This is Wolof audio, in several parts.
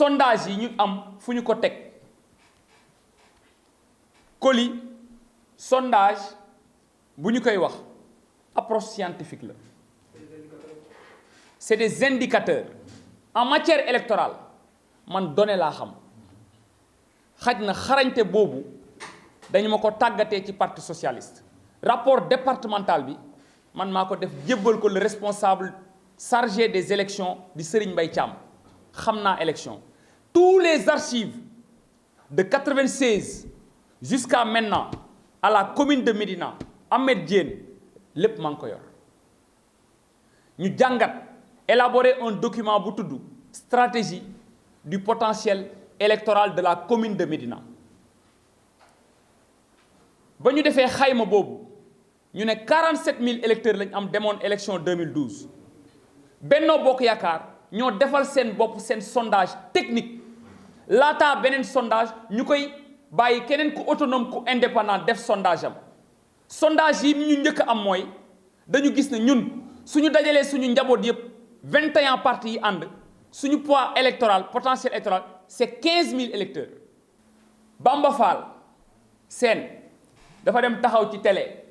sondage yi ñu am fu ñu ko teg Coly sondage bu ñu koy wax approche scientifique la c'est des indicateurs en matière électorale man donné laa xam xaj na xarañte boobu dañu ma ko tàggatee ci parti socialiste rapport départemental bi man maa ko def jébbal ko le responsable chargé des élections di Serigne Mbaye Thiam xam naa élection tous les archives de 96 jusqu'à maintenant à la commune de Médina Ahmed Diène lépp maa ngi ko yor ñu jàngat élaborer un document bu tudd stratégie du potentiel électoral de la commune de Médina ba ñu defee xayma boobu ñu ne 47 000 électeurs lañ am demoon élection 2012 Benno Bokk Yaakaar ñoo defal seen bopp seen sondage technique laataa beneen sondage ñu koy bàyyi keneen ku autonome ku indépendant def sondage am sondage yi ñu njëkk am mooy dañu gis ne ñun suñu dajalee suñu njaboot yëpp 21 partis yi ànd suñu poids électoral potentiel électoral c'est 15 000 électeurs Bamba Fall seen dafa dem taxaw ci télé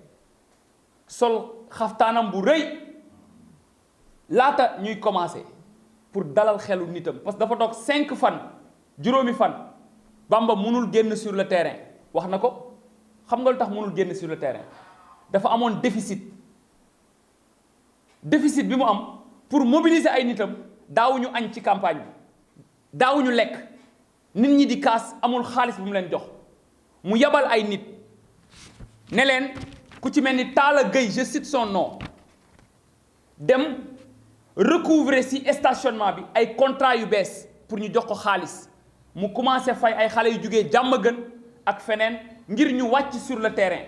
sol xaftaanam bu rëy laata ñuy commencer pour dalal xelu nitam parce que dafa toog 5 fan juróomi fan Bamba mënul génn sur le terrain wax na ko xam nga lu tax mënul génn sur le terrain dafa amoon déficit bi mu am pour mobiliser ay nitam daawuñu añ ci campagne bi daawuñu lekk nit ñi di kaas amul xaalis bu mu leen jox mu yabal ay nit ne leen ku ci mel ni Talla Gueye je cite son nom dem recouvrer ci stationnement bi ay contrat yu bees pour ñu jox ko xaalis mu commencé fay ay xale yu jugee Diamaguène ak feneen ngir ñu wàcc sur le terrain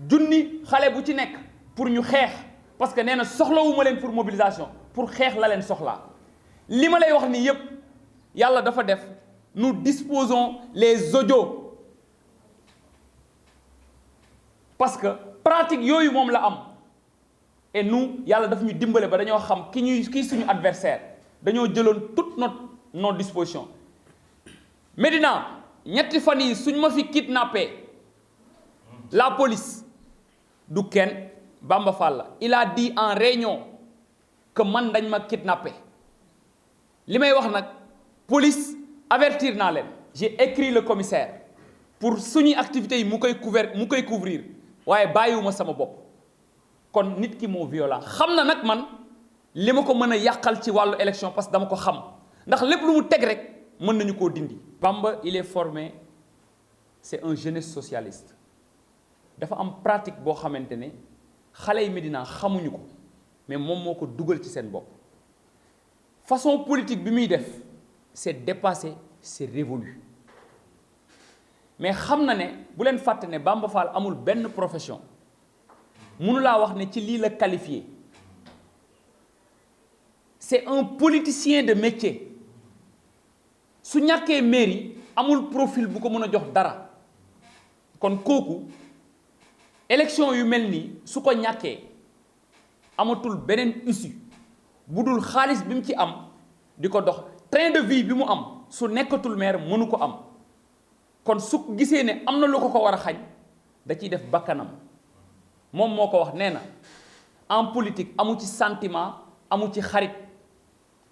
junni xale bu ci nekk pour ñu xeex parce que nee na soxlawuma leen pour mobilisation pour xeex la leen soxlaa li ma lay wax nii yépp yàlla dafa def nous disposons les audios parce que pratique yooyu moom la am et nous yàlla daf ñu dimbale ba dañoo xam kii suñu adversaire dañoo jëloon toute nos dispositions Médina ñetti fan yi suñ ma fi kidnappé la police du kenn Bamba Fall la il a dit en réunion que man dañ ma kidnappé li may wax nag police avertir naa leen j'ai écrit le commissaire pour suñuy activités yi mu koy couvrir waaye bàyyiwuma sama bopp kon nit ki moo violent xam na nag man li ma ko mën a yàqal ci wàllu élection parce que dama ko xam ndax lépp lu mu teg rek mën nañu koo dindi. Bamba il est formé c'est un jeunesse socialiste dafa am pratique boo xamante ne xale yi Médina xamuñu ko mais moom moo ko dugal ci seen bopp façon politique bi muy def c'est dépassé c'est révolu mais xam na ne bu leen fàtte ne Bamba Fall amul benn profession mënu laa wax ne ci lii la qualifié c'est un politicien de métier su ñàkkee mairie amul profil bu ko mën a jox dara kon kooku élection yu mel nii su ko ñàkkee amatul beneen issue bu dul xaalis bi mu ci am di ko dox train de vie bi mu am su nekkatul maire mënu ko am kon su gisee ne am na lu ko war a xañ da ciy def bakkanam moom moo ko wax nee na en politique amu ci sentiment amu ci xarit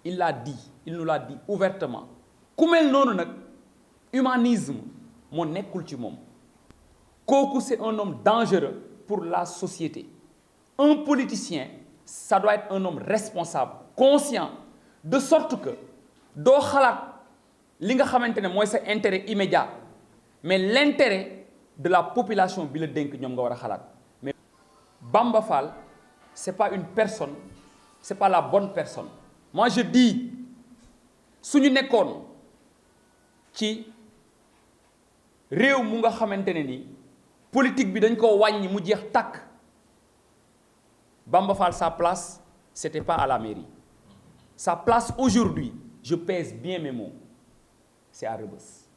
il nous l'a dit ouvertement ku mel noonu nag humanisme moo nekkul ci moom kooku c'est un homme dangereux pour la société un politicien ça doit être un homme responsable conscient de sorte que doo xalaat li nga xamante ne mooy sa intérêt immédiat mais l'intérêt de la population bi la dénk ñoom nga war a xalaat mais Bamba Fall c'est pas une personne c'est pas la bonne personne moi je dis suñu nekkoon ci réew mu nga xamante ne ni politique bi dañ ko wàññi mu jeex tàkk Bamba Fall sa place c'était pas à la mairie sa place aujourd'hui je pèse bien mes mots c'est à Rebeuss